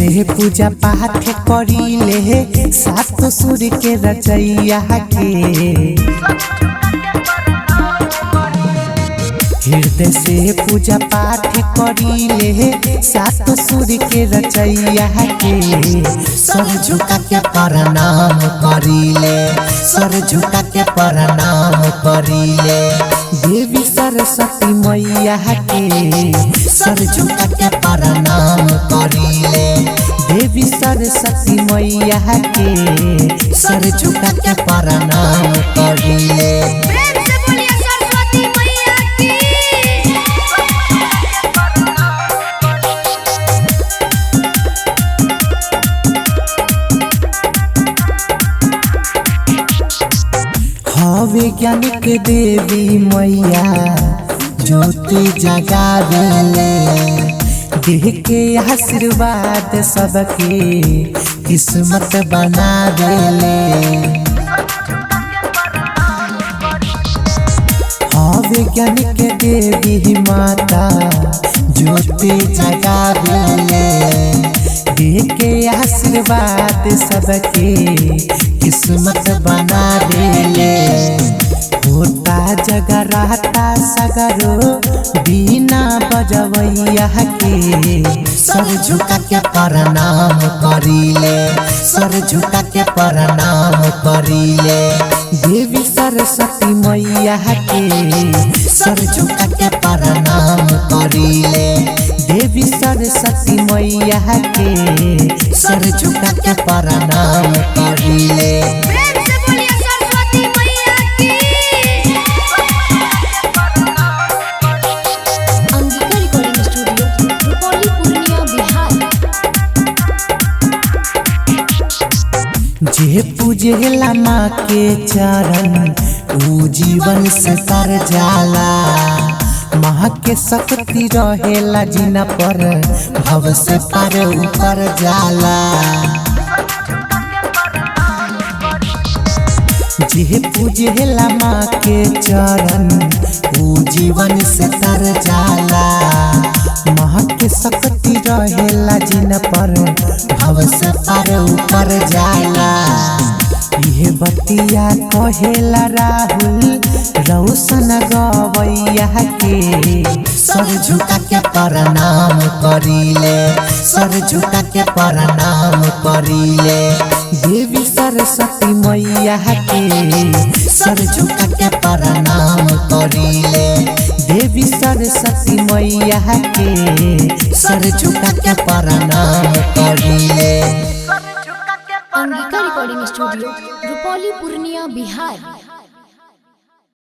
से पूजा पाठ करीले सात सुर के रचैया के। हृदय से पूजा पाठ करीले सात सुर के रचैया के। सर झुका के प्रणाम करीले, सर झुका के प्रणाम करीले देवी सरस्वती मैया के। सर झुका के प्रणाम करीले देवी सरस्वती मैया के। सर झुका के प्रणाम करीले। वैज्ञानिक देवी मैया ज्योति जगावेले, देह के आशीर्वाद सबके किस्मत बनावेले। वैज्ञानिक देवी माता ज्योति जगावेले, देह के आशीर्वाद सबके किस्मत बना देले। होता जगराता सगरो बिना बजवैया के। सर झुका के प्रणाम करीले, सर झुका के प्रणाम करीले देवी सरस्वती मैया के। सर झुका के प्रणाम करीले देवी सरस्वती मैया के। सर झुका के प्रणाम करीले। जे पूजेला माँ के चरण ऊ जीवन से तर जाला। माँ के शक्ति रहेला जिना पर भव से पार ऊपर जाला। जे पूजेला माँ के चरण ऊ जीवन से तर जाला। माँ के शक्ति रहेला जिन पर भव से पार ऊपर जाला। ये बतिया कहेला राहुल रौशन गवैया के। सर झुका के प्रणाम करीले, सर झुका के प्रणाम करीले देवी सरस्वती मैया के। सर झुका के प्रणाम करीले देवी सरस्वती मैया के। सर झुका के प्रणाम करीले। Angika recording studio, Rupauli, Purnia, Bihar.